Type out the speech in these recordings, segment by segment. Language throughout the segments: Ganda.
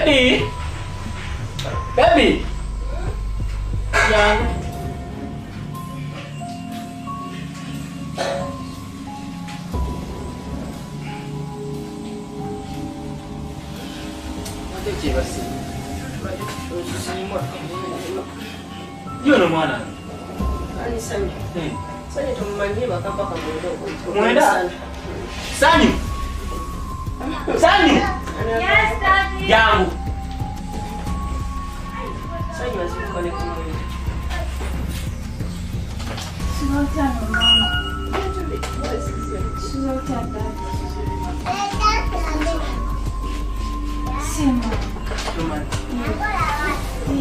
Baby. Baby. Yeah. Yo no mwana. Ani Sanyu. Sanyu tummanyi bakapa kamondo. Mwenda. Sanyu. Sanyu. Yes, Daddy. Yangu. Sanyu azikole kumwe. Sinota no mama. Sinota Daddy. Sima. Tumani.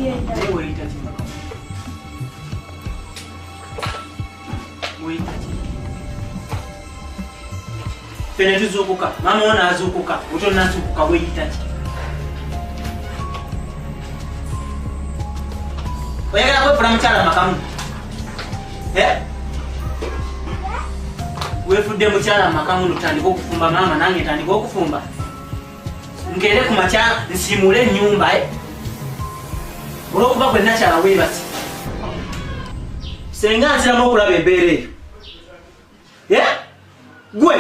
Yeah, Daddy. Wewe itati. Fene tuzukuka, mama ona azukuka, utona azukuka weitati. Oyagala kwefuna mukyala makamu. Wefudde mukyala makamu nutandika okufumba mama nange ntandika okufumba. Ngere ku makya nsimule ennyumba olw'okuba gwe nakyala weebasi. Senga nziramu okulaba embeera eyo. Gwe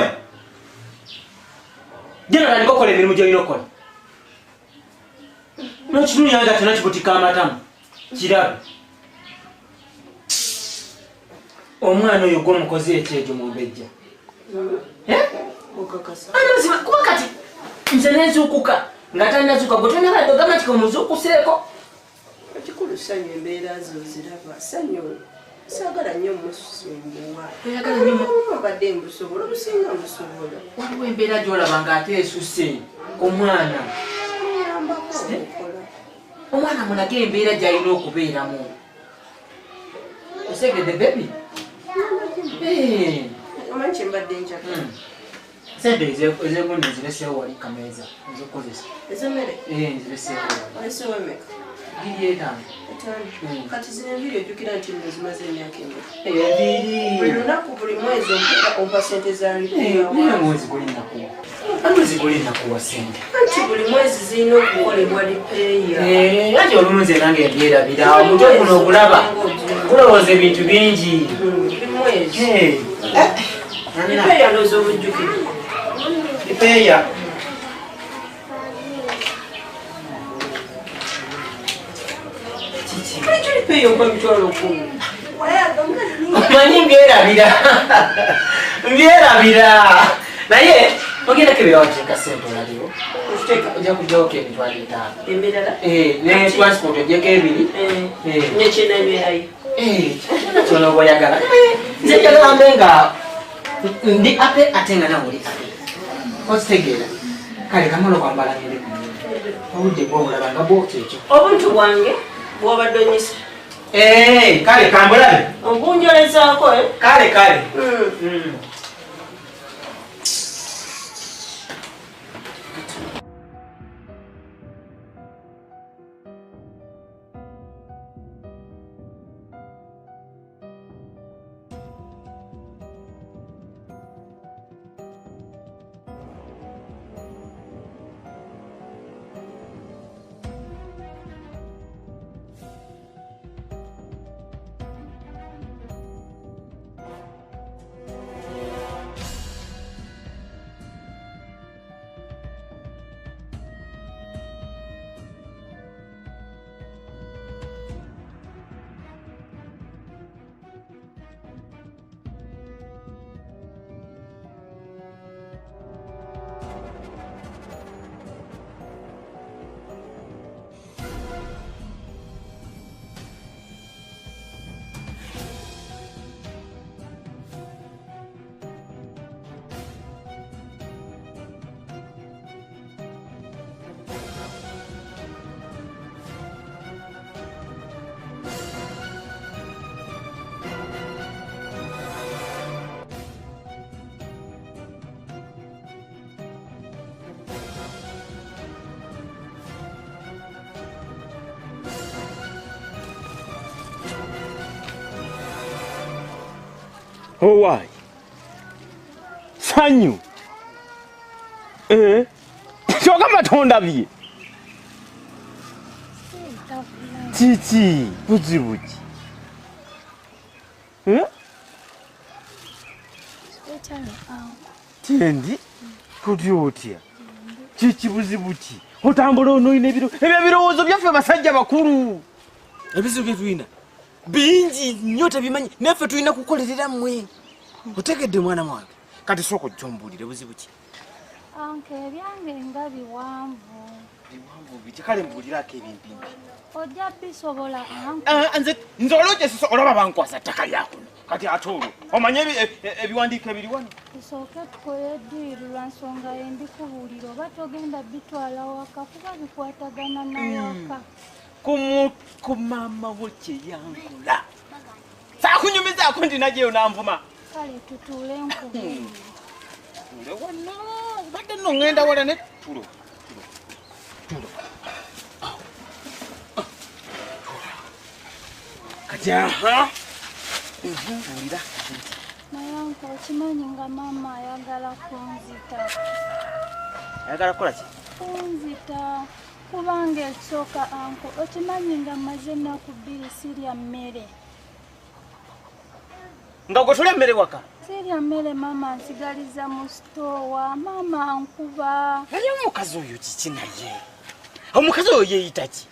jeno tandika okukola emirimu gy'olina okukola. N'ekitundu yange kyonna kikutika amatamu kirabe. Omwana oyo gwe omukozi ekyejo mu mbejja. Kuba kati nze nezuukuka nga tannazuuka gwe tonabadde ogamba nti omuzuukuseeko. Ekikulu Sanyu embeera zo ziraba. Sanyu saagala nnyo musumbuwa. Oyagala nnyo mbadde mbusobola obusinga mbusobola. waliwo embeera gy'olaba ng'ate esuse omwana. Muyambako okukola. Omwana mulage embeera gy'alina okubeeramu. Osegedde bebi? Omanyi kye mbadde njagala. Sente ezeegundi nzireseewo wali kameeza ezokukozesa. Ez'emmere? Nzireseewo wali. Waleseewo emeka? 5. Kati zino enviiri ojjukira nti nno zimaze emyaka emeka. Enviiri. Buli lunaku buli mwezi ompa sente za Naye mwezi guli nakuwa. Mwezi guli nakuwa sente. Anti buli mwezi zirina okukolebwa lipeeya. Anti olumu nze nange mbyerabira omutwe guno okulaba kulowooza ebintu bingi. Buli mwezi. Lipeeya ndowooza obujjukire. lipeeya. Kiki lipeeya ompa mitwalo 10. Omanyi mbyerabira. Mbyerabira. Naye ogenda kebewateeka sente olaliwo. Ojja kujjawo emitwalo 5. Emirala? Ne transport ojjeko 2. Nekyenanyweerayo. Kyono bw'oyagala. Nze njagala mbe nga ndi ape ate nga nawe oli ape. Okitegeera. Kale kamala okwambala ngende ku nnyumba. Obudde bw'obulaba nga bw'otyo ekyo. Obuntu bwange bw'obadde onyisa. Kale kambulabe. Obunjolezaako Kale. Oh, why? Sanyu. Choka matonda bi. Chichi, buzibu ki? Tiendi? Kodi otya? Chichi buzibu ki? Otambula onoyina ebirowoozo byaffe basajja bakulu. Ebizibu bye tulina bingi nnyo tebimanyi naffe tulina kukolerera mmwe. Otegedde mwana mwange. Kati sooka ojjombuulire buzibu ki? Anke ebyange nga biwanvu. Biwanvu biki? Kale mbuulirako ebimpimpi. Ojja bisobola anke. Nze olwogye olaba bankwasa ttaka lyakuno. Kati ate olwo omanye ebiwandiiko ebiri wano. Tusooke tukole eddiiru lwa nsonga endikubuulira oba togenda bitwala waka kuba bikwatagana nawaka. Ku maama wo kye yankola. Saakunyumizaako ndinajeyo nanvuma. Kale tutuule nkubiri. Tuule wano. Badde nno ŋŋenda wala ne tulo. Tulo. Kati aha. Buulira. Naye anko okimanyi nga maama ayagala kunzita. Ayagala kukola ki? Kunzita. Kubanga ekisooka anko okimanyi nga mmaze ennaku 2 sirya mmere. Nga gwe tulya mmere waka? Sirya mmere maama nsigaliza mu sitoowa. Maama ankuba. Ali omukazi oyo kiki naye? Omukazi oyo yeeyita ki?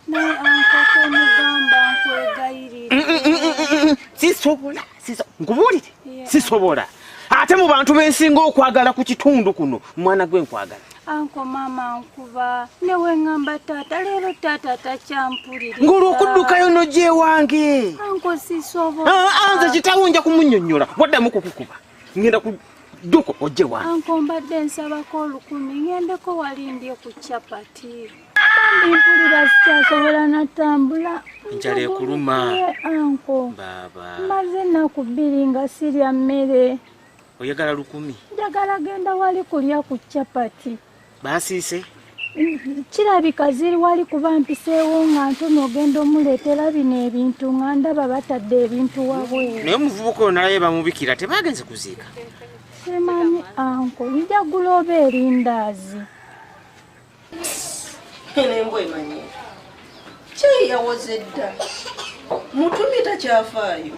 Naye anko tomugamba nkwegayirira. Sisobola. Nkubuulire? Sisobola. Ate mu bantu bensinga okwagala ku kitundu kuno mwana gwe nkwagala. Anko maama nkuba newe ngamba taata leero taata takyampulira. Ng'olwokuddukayo n'ojja ewange. Anko sisobola. Nze kitaawo nja kumunnyonnyola waddamu kukukuba. Ngenda kudduko ojje wange. Anko mbadde nsabako 10,000 ngendeko wali ndye ku chapati. Mpulira sikyasobola natambula. Njala ekuluma. Anko. Baba. Maze ennaku 2 nga sirya mmere. Oyagala 10,000? Njagala genda wali kulya ku chapati. Baasiise? Kirabika ziri wali kuba mpiseewo nga ntono ogenda omuleetera bino ebintu nga ndaba batadde ebintu wabweru. Naye omuvubuka oyo naye bamubikira tebaagenze kuziika. Simanyi anko njagula oba erindaazi. Nembwa emanyi kyeyi yawoze dda mutumi takyafaayo.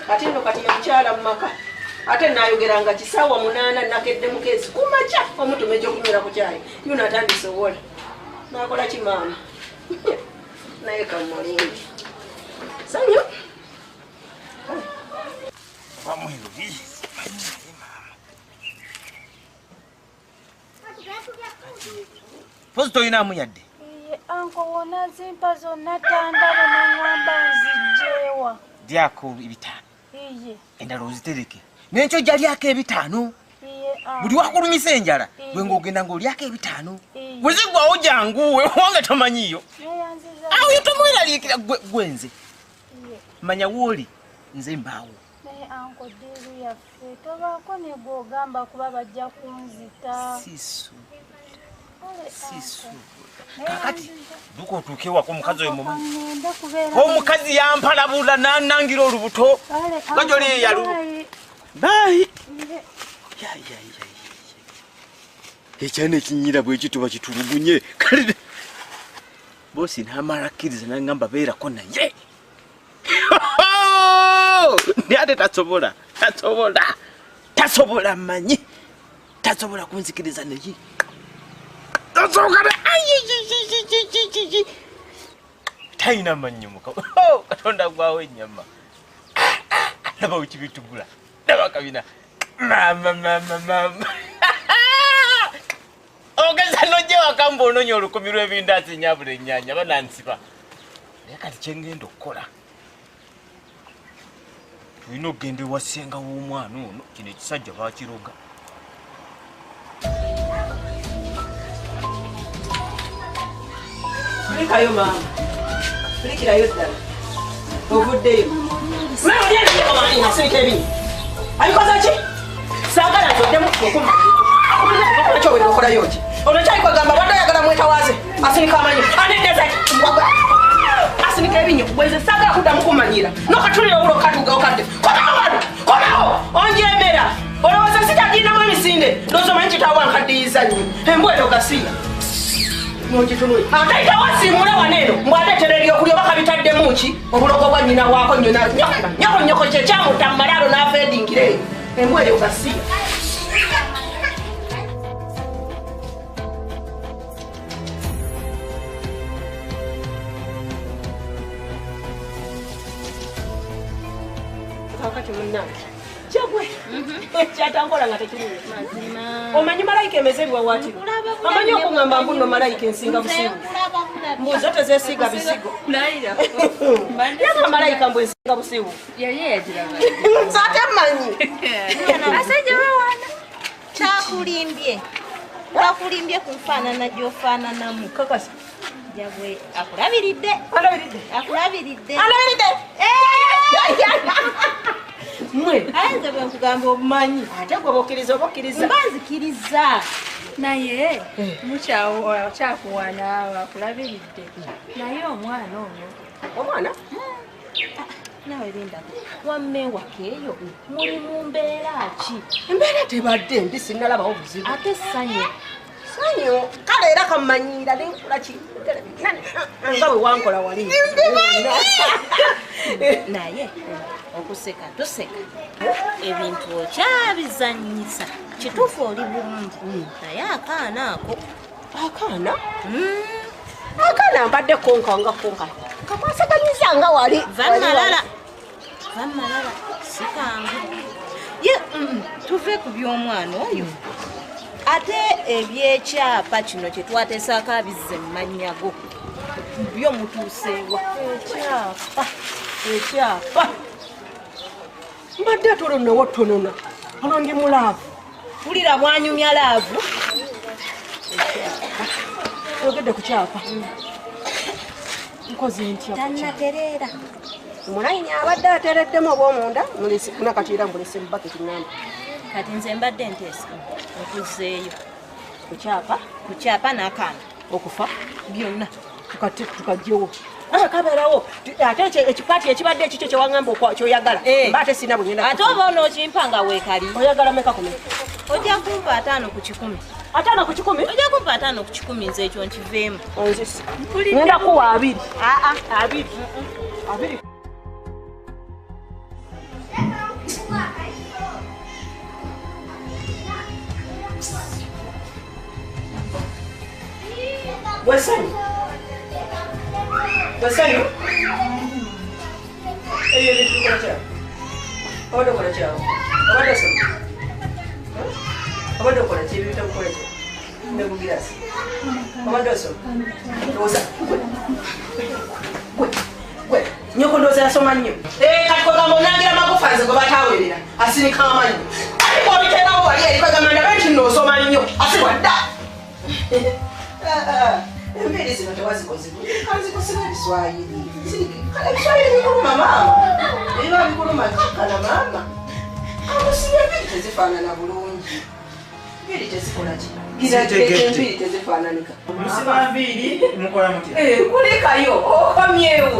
Ate nno kati yamukyala mu maka ate naayogeranga kisaawa 8 nakedde mukeezi kumakya omutume gyokunywera ku kyayi yuno atandise wola naakola ki maama naye kamulingi sanyu Pozi toyinaamu yadde? Anko wona zimpa zonna tandabo nengamba nzijjeewa. Lyako 5. Iye. Endala ozitereke. N'enkyo gya lyako 5. Iye anko. Buli wakulumisa enjala bwe ng'ogenda ng'olyako 5. Bwe zigwawo janguwe wange tomanyiyo. Awo yo tomweraliikira gwenze. Manya wooli nze mbaawo. Naye anko ddiiru yaffe tobaako ne gw'ogamba kuba bajja kunzita. Sisu. Kakati duko otuuke wako omukazi oyo mumanyi. Kubeera. Omukazi yampalabula nanangira olubuto. Gajoli yalu. Bye. Ekyana ekinyira bwe kituba kitulugunye. Kale bosi namala kkiriza nangamba beerako naye. Ndi ate tasobola manyi. Tasobola kunzikiriza naye. Taina manyumuka. Katonda gwawe ennyama. Laba ukibitugula. Laba kabina. Mama. Ogeza noje wakamba ononyo olukumi lw'ebindazi nyabula ennyanya banansiba. Naye kati kyengenda okukola. Tulina okugenda ewasenga w'omwana ono kino ekisajja baakiroga. Tulikayo maama. Tulikirayo ddala. Ovuddeyo. Maama yali omani nasirika ebinyi. Alikoza ki? Saagala ntoddemu okuma. Olwaki obwera okolayo ki? Olwokyayiko gamba wadde ayagala mwetawaaze. Asinika amanyi. Anedeza ki? Asinika ebinyi. Bweze saagala kuddamu kumanyira. Nokatulira obula okadde. Komawo! Onjemera. Olowooza sitagirinamu emisinde. Ndowooza omanyi kitaawo ankaddiyiza nnyo. Embwa eno gasiya. nokitunule ate tewasiimula waneeno mbwateetera eryokulya oba kabitaddemu ki obulogo bwa nnyina waako nnyona nyoko kyekyamutta mu malaalo n'afeedingire embwa eyo gasiya kakati munnange kyegwe kyatankola nga tekirungi omanyi malayika emeze ebiwawaatiro amanyi okuŋŋamba mbuno malayika ensinga busibu mbuzo tezesiiga bisigo yanga malayika mbw ensinga busibu ate mmanyi kyakulimbye wakulimbye kunfaanana gy'ofaananamu kakasi jagwe akulabiridde akulabiridde mwe ayinza bwe nkugamba obumanyi ate gwe bokkiriza obokkiriza banzikiriza naye mukyawo kyakuwana bakulabiridde naye omwana ono omwana nawe lindako wamme wakeeyo muli mu mbeera ki embeera tebadde mbi sinnalabawo buzibu ate sanyu kale era kammanyira nenkula ki nga bwe wankola wali naye okuseka tuseka ebintu okyabizanyisa kituufu oli bulungi naye akaana mbadde konka kakwasaganyiza nga wali vamalala sikangu ye tuve ku by'omwana oyo ate ebyekyapa kino kyetwateesako abizze mu mannyago byo mutuuseewa ekyapa mbadde atolonawo tonona ono ndi mulaavu tulira bwanyumya laavu ogedde ku kyapa nkoze ntya tannatereera mulayini abadde ateereddemu obwomunda nakatiira mbulese mu baketi ngamba kati nze mbadde nteesa okuzeeyo ku kyapa n'akaana okufa byonna tukajjewo kabeerawo ate ekipaati ekibadde ekikyo kyewaŋŋamba kyoyagala mba ate sina bunyina ate oba onookimpa nga weekali oyagala meka kumi ojja kumpa 5 ku 10 5 ku 10 ojja kumpa 5 ku 10 nze ekyo nkiveemu onzisi ngenda kuwa 2 2 Wesanyu eyo ebitukola kyawo obadde okola kyawo obadde osoma obadde okola ki ebyo bitakukola kyawo negugirasi obadde osoma ndowooza gwe nyoko ndowooza yasoma nnyo kati kwegamba onangira amagufa nze gwe batawerera asinika amanyi ariko obiteerawo wali eri kwegamba ndabe nti noosoma nnyo asibwa dda embeera zino tewazikozibwa kanzikosibwa ebiswayiri ebiswayiri bikuluma maama ebiba bikuluma kikkana maama kamusiba embeeri tezifaanana bulungi embeeri tezikola ki embeeri tezifaananika kulikayo okomyewo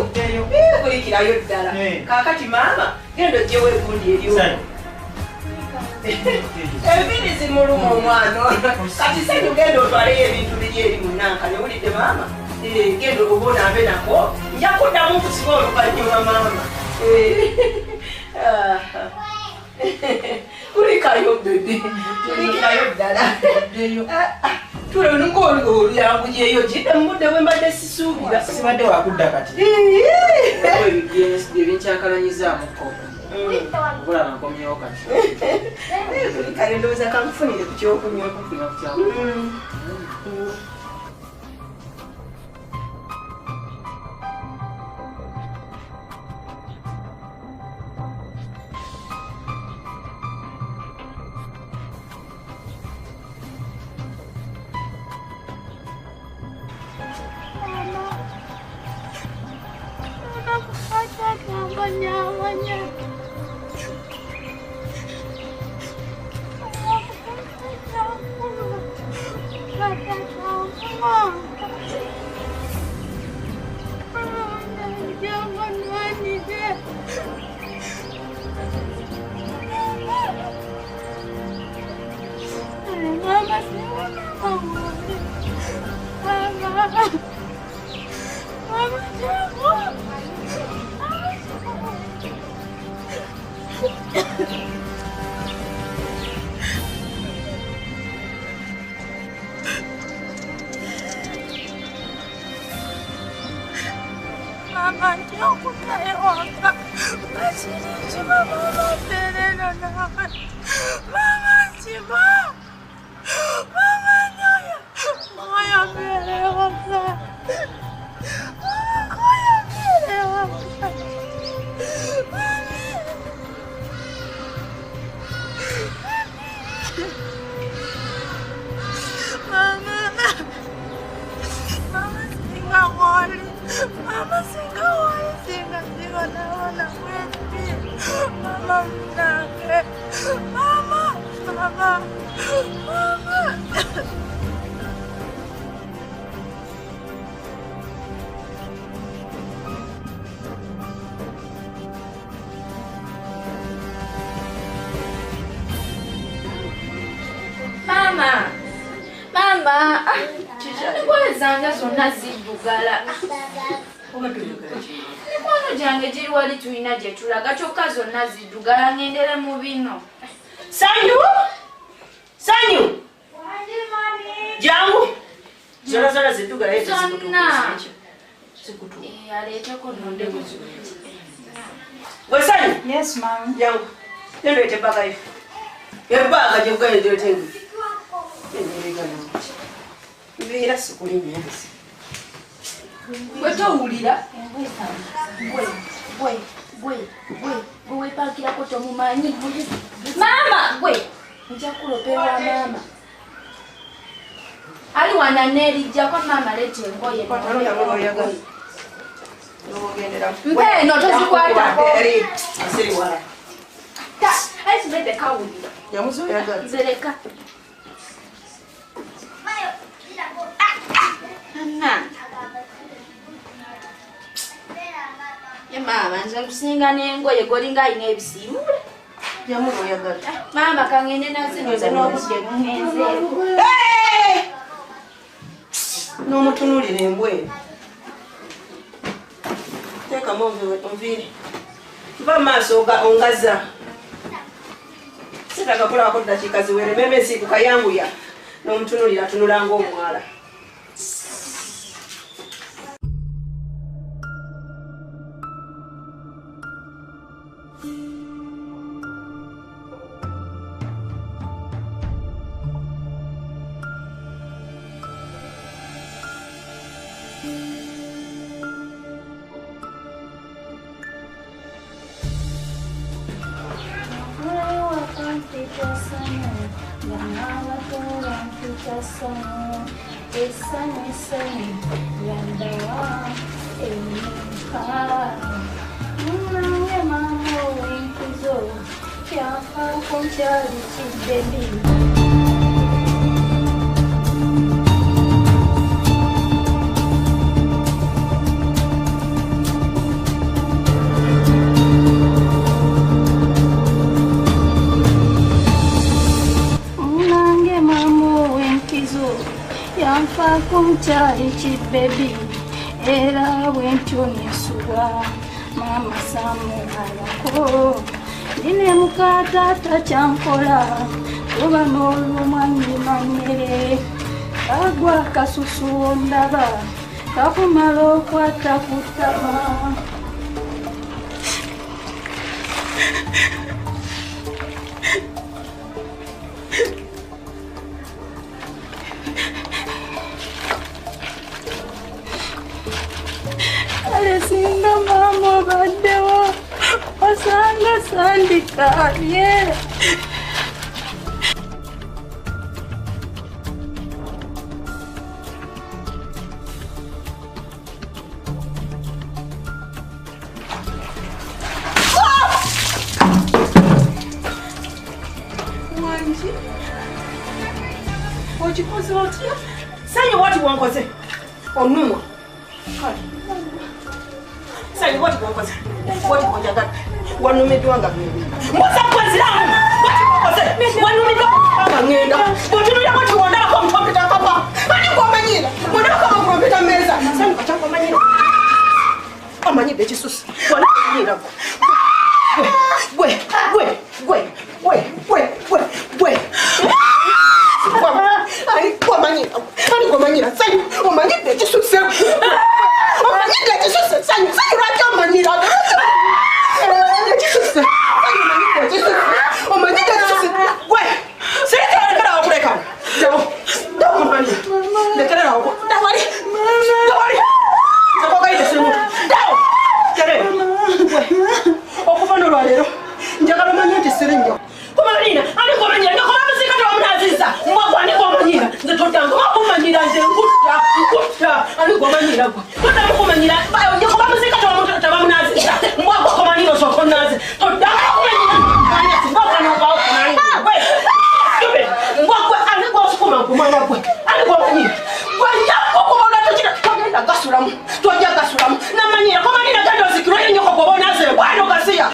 kulikirayo ddala kaakati maama genda ojjewo egundi eryo ebiri zimuluma omwana kati senyu genda otwaleyo ebintu biri eri munanka newulidde maama genda obonambe nako nja kuddamu kusiba oluvanyuma maama kulikayo bebe tulikirayo ddala tulngaolyangujeyo jidde mubudde bwembadde sisuubira sibadde wakudda kati ebinkyakalanyizaamukko obulaba nkomyewo kati kulikayo ndowooza kankufunire ku kyokunywa Mama, Mama, jangan kutaya waka. Masih cuma mama terena nak. Mama cuma, mama nyoya, nyoya bere waka. Mama nyoya bere waka. Mama, mama singa wali. Mama singa wali singa na wana wepi. Mama mnake. Mama, mama, mama. Mama, mama, ngoye zange zonna ziddugala. Mikono gyange giri wali tulina gye tulaga kyokka zonna ziddugala ngendere mu bino. Sanyu! Sanyu! Jangu! Zona ziddugala ezo Zonna. zikutuusa. Aleeteko nonde buzibu. Gwe Sanyu! Yes, ma'am. Jangu. Ndeeta ebbaga yo. Ebbaga gye bwayo ndeeta engu. Mbeera sikulinya nsi. Gwe towulira? Gwe weepankirako tomumanyi. Maama! Gwe! Nja kulopewa mama. Ali wana nerijjako mama leeta engoye. Mpeeno tozikwatako. Asiri wala. Ezibedde kawulira. Nzereka. Mama, nze nkusinga n'engoye golinga alina ebisiimule. Mama kangende nazino nze n'obudde bungenzeeko. N'omutunuulira embweru. Teekamu onviiri. Nva maaso ongaza. Sitaka kulabako ddakiika ziwere. Meme nsiikuka yanguya. N'omutunuulira tunula ng'omwala. Kumchari chibebi era wentyo nesubwa mama samu alako nine mukatata chankola kuba n'olumwanyi manyere agwa kasusu ndaba kakumala okwata kutama. Singa mama baddewa osanga sandikabye. Wangi okikoze otya? Sanyu wati wankoze onumwa kale Sanyu wati wankoze wati wanjagala wanumiddwa nga mbuza kweziramu wati wankoze wanumiddwa nga ngenda otunulira wati wondalako omukompyuta kapa ani kwomanyira mondalako omukompyuta gomanyira sanyu omanyide ekisuse omanyide ekisuse sanyu lwaki omanyira ekisuse omanyide ekisuse gwe sirikalekeraawo kulekawo jawo omanyira lekererawo dawali nzekogaite simu dawo kere okuva nolwaleero njagala omanye nti siri nnyo kumalina alikomanyira ngakola musika tewamunaziza mwagwa alikomanyira nze todanga wakumanyira nze nkutta alikomanyira gwe todamukumanyira njakola musika tewamunaziza mwagwa komanyira osokonazi todanga kumanyira ngwagwe aligosukuma nkumana gwe alikomanyira gweyakokobola togenda gasulamu tojja gasulamu namanyira komanyira genda ozikirwa yenyoko gobonaze bwana ogasiya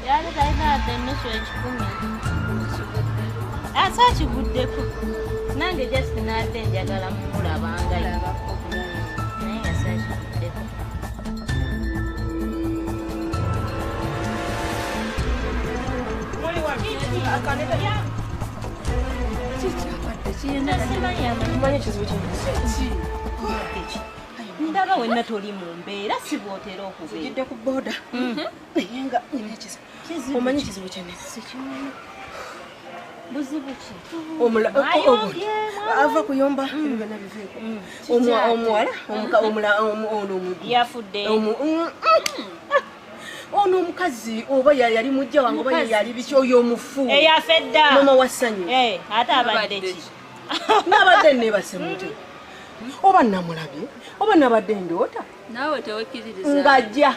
Yali talina ennusu ekikumi asa kiguddeko nange just nadde njagala mumulabangayo naye nga sakiguddeko ndaba wenna toli mu mbeera si bwotera okubeera gidde ku booda naye nga nyina ekizibu omanyi ekizibu kyene buzibu ki ava kuyomba ebyona biveeko omuwala ono yafudde ono omukazi oba yali mujja wange oba yali biki oyo omufu eyafedda mama wasanyu ate abadde ki nabadde nebase mute oba namulabye oba nabadde ndoota naawe tewekkiririza ng'ajja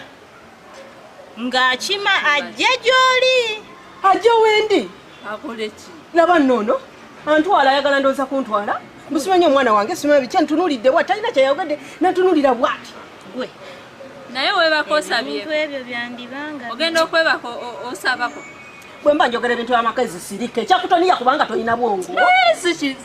ng'akima ajja gy'oli ajja wendi akole ki laba nnono antwala ayagala ndooza kuntwala musimanyi omwana wange simanyi biki antunuulidde bwati talina kyayogedde nantunuulira bwati gwe naye weebako osabye ebintu ebyo byandibanga ogenda okwebako osabako bwe mba njogera ebintu by'amakezi sirike ekyakutoniya kubanga tolina bwongo siki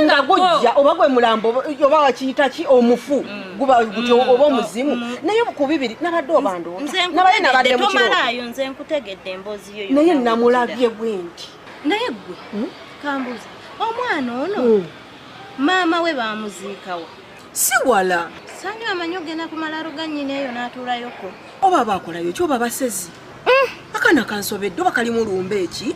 nga gujja oba gwe mulambo oba wakiyita ki omufu guba gutyo oba omuzimu naye ku bibiri nabadde obandoota nabaye nabadde tomalayo nze nkutegedde emboozi yo naye namulabye bwe nti naye gwe kambuza omwana ono maama we bamuziikawa si wala sanyu amanyi ogenda kumala luga nnyina eyo n'atuulayoko oba baakolayo ki oba basezi akana kansobedde oba kali mu lumba eki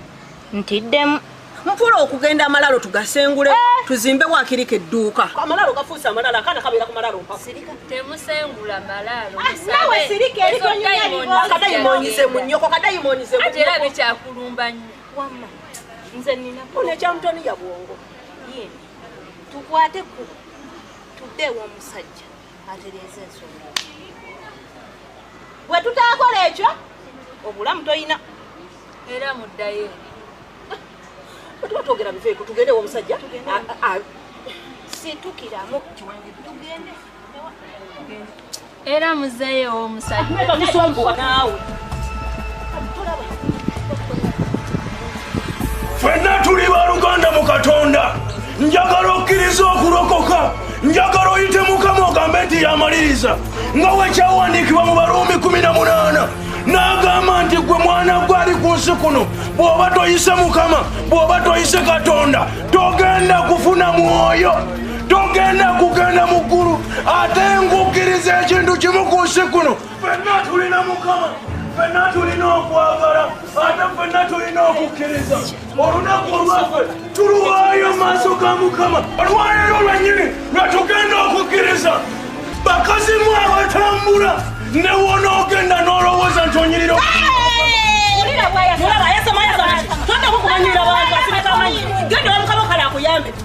ntiddemu mpula okugenda amalalo tugasengule tuzimbe wakirika edduuka amalalo gafuuse amalalo akaana kabeera ku malalo mpafu temusengula malalo nawe sirika erikadayimonyize mu nnyoko kadayimonyize mu ate era bekyakulumba nnyo wamma nze nina ono ekyamutoni ya bwongo ye tukwate ku tudde ew'omusajja atereeza ensonga bwe tutaakola ekyo obulamu toyina era muddayo tuba twogera biveeko tugende ew'omusajja situkiramu tugende era muzeeyo ew'omusajja tusombuwa naawe Ffenna tuli baluganda mu Katonda. Njagala okkiriza okulokoka. Njagala oyite Mukama ogambe nti yamaliriza. Nga wekyawandiikibwa mu Baruumi 18. N'agamba nti gwe mwana gwe ali ku nsi kuno bw'oba toyise Mukama, bw'oba toyise Katonda, togenda kufuna mwoyo, togenda kugenda mu ggulu. Ate ngukkiriza ekintu kimu ku nsi kuno, ffenna tulina Mukama, ffenna tulina okwagala, ate ffenna tulina okukkiriza. Olunaku olwaffe tuluwaayo mu maaso ga Mukama, olwaleero lwennyini lwe tugenda okukkiriza. Bakazi mwe abatambula ne wonoogenda n'olowooza nti onyirira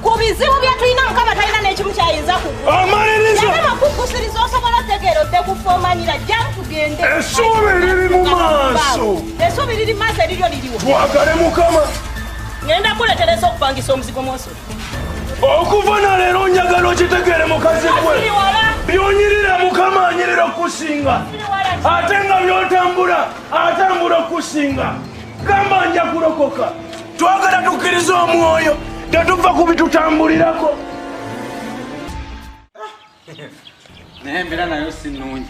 ku bizibu bye tulina Mukama talina n'ekimu kyayinza amaliriza osobola otegeera odde kufoomanyira jjamu tugende. essuubi liri mu maaso, essuubi liri mu maaso eriryo liriwo. twagale Mukama. Ngenda kuletereza okupangisa omuzigo mwoso. Okuva na leero njagala okitegeere mukazi gwe, by'onyirira Mukama anyirira okusinga, ate nga by'otambula atambula okusinga. Gamba nja kulokoka. Twagala tukkirize omwoyo, tetuva ku bitutambulirako. naye embeera nayo si nnungi.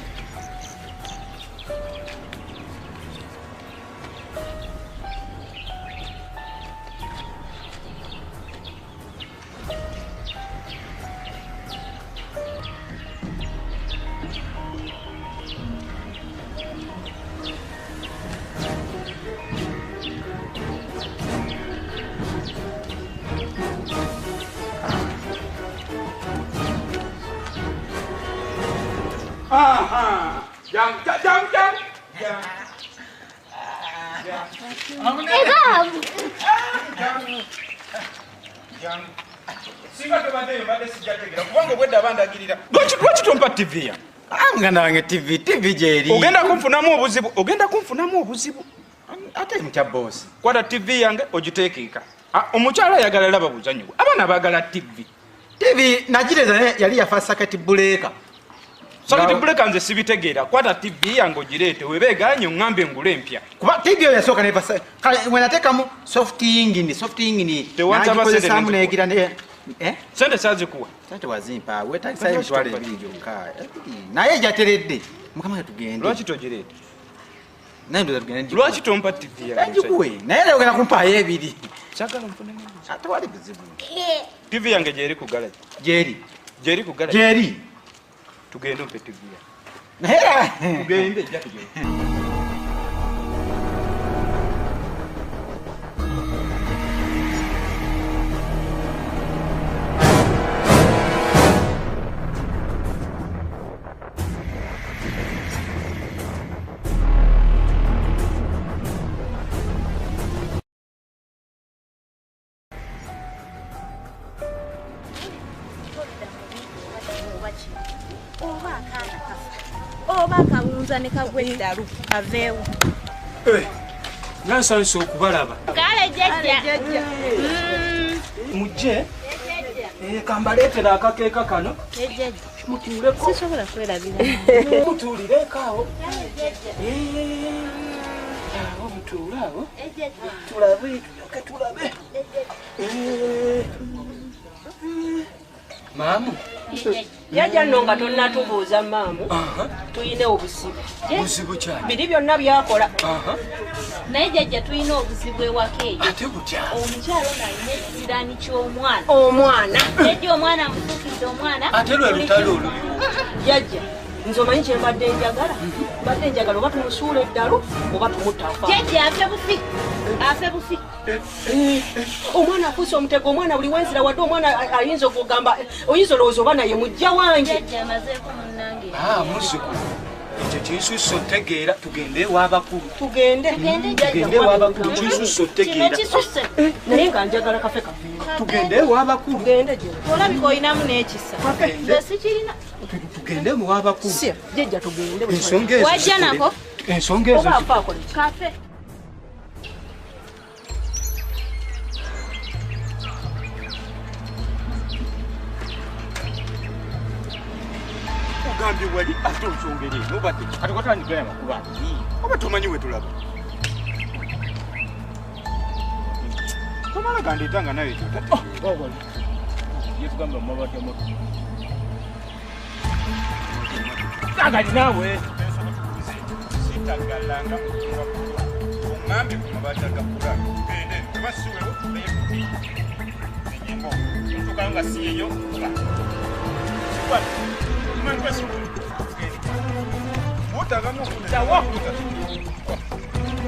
Lwaki tompa TV ya? Muganda wange TV gyeri. Ogenda kunfunamu obuzibu. Ate mukya boss. Kwata TV yange ogiteekeka. Omukyala ayagala laba buzanyo. Abaana baagala TV. TV nagireza yali yafa sakati buleka. Sakati buleka nze sibitegeera. Kwata TV yange ogireete webeeganye ngambe ngule empya. Kuba TV yo yasooka ne basa. Kale wenateekamu soft ingini. Tewanza basende negira ne sente sazikuwa. Sente wazimpa wetagisa ebitwale ebiri gyokka. Naye jateredde. Mukama yatugende. Lwaki togireete? Naye ndo tugende. Lwaki tompa TV yange? Ajikuwe. Naye leo gena kumpaayo ebiri. Chagala mfune nini? Atwali bizibu. TV yange jeri ku garage. Jeri ku garage. Jeri. Tugende mpe TV yange. Tugende jja tugende. Ne kagweddalu aveewo. Nansanso okubalaba. Kale jjajja. Mujje. Kambaleetera akakeeka kano. Jjajja. Mutuuleko. Sisobola kwerabira. Mutuulireko awo. Awo mutuule awo. Tulabe, tulabe. Maamu. Jjajja nno nga tonnatubuuza maamu. Tuyina obuzibu. Buzibu kyali. Biri byonna byakola. Naye jjajja tulina obuzibu ewaka eyo. Ate butya? Omukyalo nalina ekiriraani ky'omwana. Omwana. Jjajja omwana amutuukidde omwana. Ate lwe lutalo oluliwo. Jjajja nze omanyi kye mbadde njagala. Mbadde njagala oba tumusuula eddalu oba tumutafa. Jjajja afe bufi. Omwana afuuse omutego, omwana buli wenzira wadde omwana ayinza okugamba oyinza olowooza oba naye mujja wange. Jjajja amazeeko munnange. Muzzukulu. Ekyo kinsusse otegeera tugende ew'abakulu. Tugende. Tugende ew'abakulu kinsusse otegeera. Kino kisusse. Naye nga njagala kafe kafe. Tugende ew'abakulu. Tugende gye. Olabika olinamu n'ekisa. Nze sikirina. Tugende ew'abakulu. Si jjajja tugende. Ensonga ezo. Wajja nako. Ensonga ezo. Oba afa akola ki? Kafe. Gambye wali ate onsongere nobadde kati watandikayo amakuba oba tomanyi we tulaba Tomala kandetanga nawe ekyo. Yetugamba mabati moto. Kagali nawe. Sitagalanga mutuwa kuwa. Ngambi ku mabati agakula. Gende basiwe okubeekuti. Enyembo. Tukanga siyeyo. Sikwa. Manje sikwa. Mutaga mu dawa.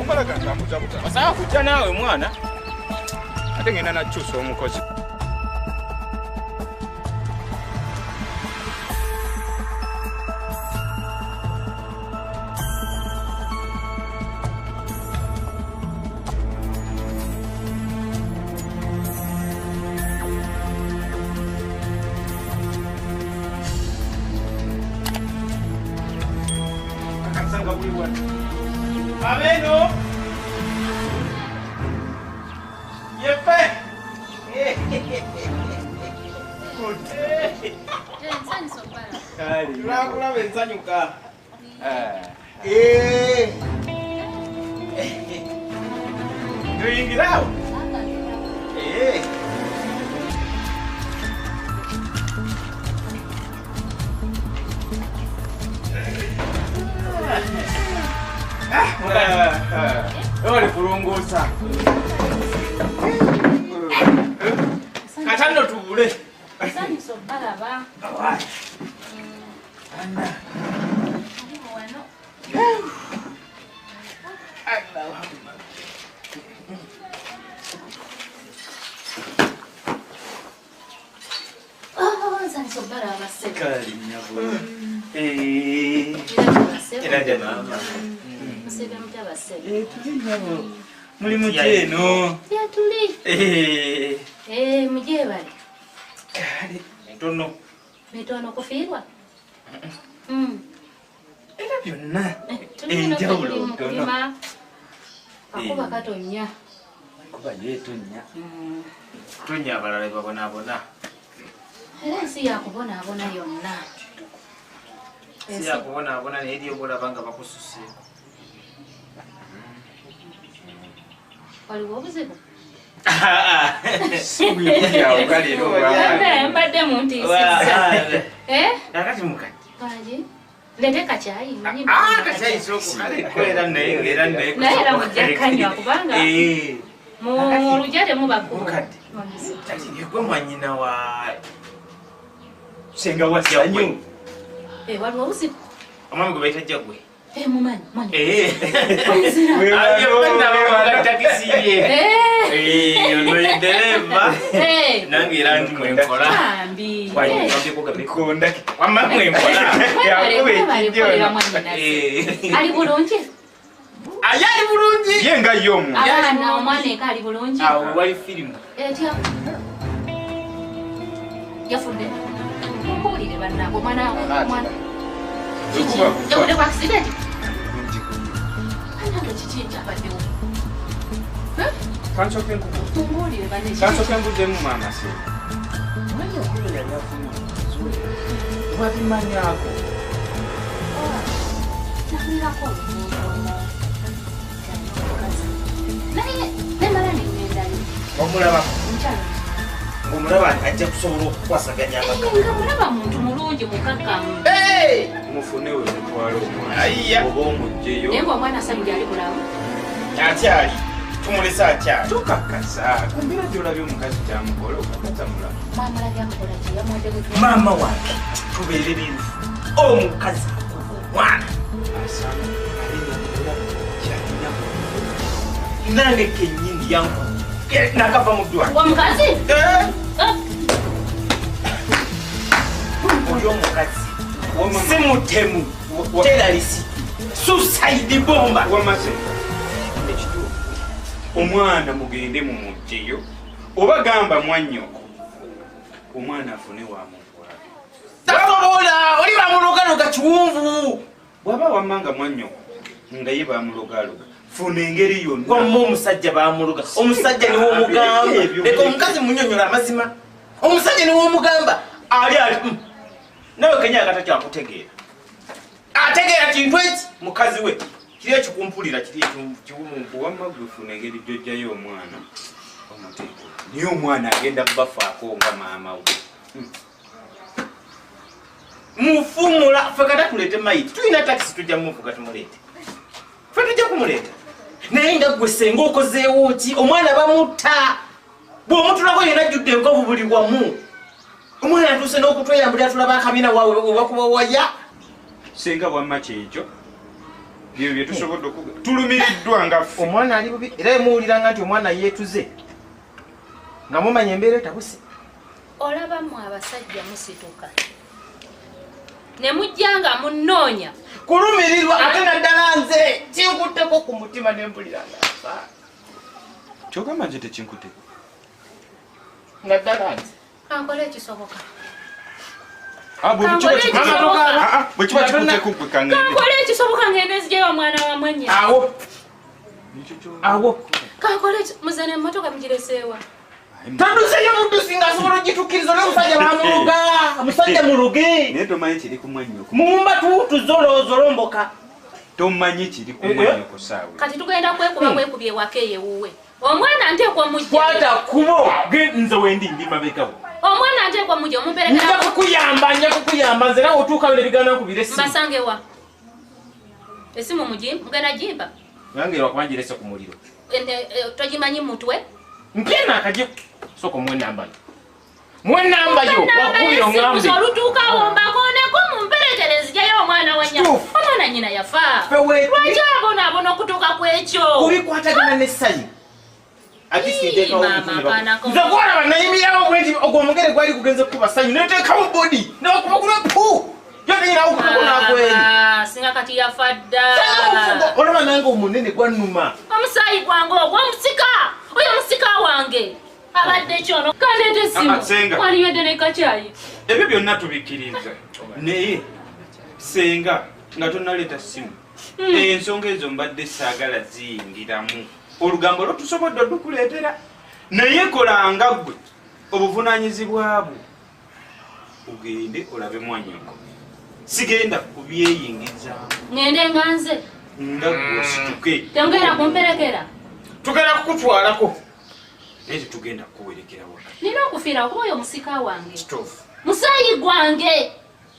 Omala ganga mutabuta. Masaya kujja nawe mwana. Ate ngenda na chuso omukozi. Ameno. Yepe. Kali. Kula benzanyuka. Tuyingirao. Ole kulongosa. Katano tubule. Sani sobalaba. Awa. Ana. Wano. Sani sobalaba se. Kali nyabo. Era mama. Musebe mtabase. Tuli nyabo. Muli muteno. Ya tuli. Muje bali. Ntono. Metono kufirwa. Era byonna. Enjawulo ntono. Akuba katonya. Kuba yetonya. Tonya abalala babonabona. Era si yakubonaabona yonna. Si yakubonaabona n'eri obolabanga bakususse. Waliwo obuzibu? Mbadde muntiisizza. Nakati mukati. Kaji? Lete kacyayi. Kacyayi sokukalekera naye era naye. Naye era mujja kanywa kubanga mu lujja temubakulu. Kati yegwe mwanyina wa senga wa Sanyu. Waliwo obuzibu? Omwami gwe bayita Jagwe. Mumanyi. Ono ye dereva nange era ndi mwenkola. Wamma mwenkola. Ali bulungi? Ayali bulungi. Ye nga y'omu. Abaana omwana eka ali bulungi? Awo wali firimu. Etya? Yafudde. Mbuulire bannange omwana kiki? Yawudde ku accident? Annange kiki ekyabaddewo? Kansoke Mbuulire banne kiki? Kansoke mbuddemu maama se. Manya okulu yali afunye omuzuule. Wabimanyako. Nabulirako omuntu ono. Naye nemala nengendayo. Omulabako. Mukyalo. Omulaba ajja kusobola okukwasaganya amaka. Nga mulaba muntu mulungi mukakkamu. Mufunewe mutwale omwana. Ayiya. Oba omugyeyo. Naye ng'omwana Ssanyu gyali mulamu. Akyali. Tumulese akyali. Tukakasa. Kumbira gy'olabye omukazi kyamukola okakasa mulamu. Maama labye akola ki? Yamwadde bwe Maama wange tubeere birufu. Omukazi mwana. Asanga alina kyalina. Nange kennyini yankuba. Nakava mu ddwaliro. Wa mukazi? Oyo omukazi si mutemu teralisi suicide bomba. Wamaze ekituufu omwana mugende mu mugyeyo oba gamba mwannyoko omwana afune wamutwala. Tasobola oli bamulogaloga kiwunvu. Bw'aba wammanga mwannyoko nga ye bamulogaloga funa engeri yonna. Wamma omusajja bamuloga. Omusajja niwo omugamba. Leka omukazi munyonyola amazima. Omusajja niwo omugamba. Ali nawe kenya akata kyakutegeera. Ategeera kintu eki mukazi we. Kiri ekikumpulira kiri ekiwumpu. Wamma gwe funa engeri gy'oggyayo omwana niyo omwana agenda kubafaako nga maama we mufumula fe kata tulete mayiti tulina takisi tujja mumuvuga tumuleete fe tujja kumuleeta naye nga gwe senga okozeewo ki omwana bamutta bw'omutulako yena ajjudde enkovu buli wamu omwana atuuse n'okutweyambulira tulaba akabina waawe obakuba waya senga bwamma kyekyo byo bye tusobodde tulumiriddwa nga ffe omwana ali bubi era emuwuliranga nti omwana yeetuze nga mumanya embeera etabuse olabamu abasajja musituka ne mujjanga munnoonya kulumirirwa ate naddala nze kinkutteko ku mutima nempuliranga kyogamba nze tekinkuteko naddala nze kankole ekisoboka bwe kiba kikuteko gwe kankole ekisoboka ngende nzijayo omwana wa mwenye awo kankole muzane emmotoka mugireseewa taduseyo muddusi ng'asobola ogitukkiriza olwomusajja bamuluga omusajja muluge naye tomanyi kiri ku mwannyoko mumba tuzolomboka tomanyi kiri ku mwannyoko saawe kati tugenda kwekuba kwekubye ewaka eyewuwe omwana nteekwa mujja kwata kubo ge nze wendi ndi mabekawo omwana nteekwa mujja omumperekera nja kukuyamba nze nawe otuukayo nebigana nkubira esimu mbasangewa esimu mugenda jimba nange lwakubanjirese ku muliro togimanyi mutwe mpena akaje soko mwenambayo wakubira oŋambe olutuukawo mbakoneko mumperekere nzijayo omwana wanya omwana nyina yafa lwaki abonaabona okutuuka kwekyo kubikwatagana n'essayi nze gwalaba nayimirawo bwenti ogwo omugere gwali gugenze kukuba ssanyu neteekawo bodi nebakubagula pu yotenyinawo kukunakweri singa kati yafa dda olaba nange omunene gwannuma omusaayi gwange ogwo omusika oyo musika wange abadde kyono kandeeta essimu waliyodde nekakyayi ebyo byonna tubikkiriza naye senga nga tonaleeta ssimu ensonga ezo mbadde saagala ziyingiramu olugambo lwotusobodde odukuleetera naye kolanga ggwe obuvunaanyizibwa bwo ugende olabe mwanyoko sigenda kubyeyingizaamu ngende nga nze nga gwosituke tongera kumperekera tugenda kukutwalako naye tetugenda kuwerekera waka nina okufiira kuba oyo musika wange kituufu musaayi gwange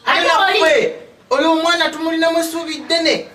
ate naffe oli omwana tumulinamu essuubi ddene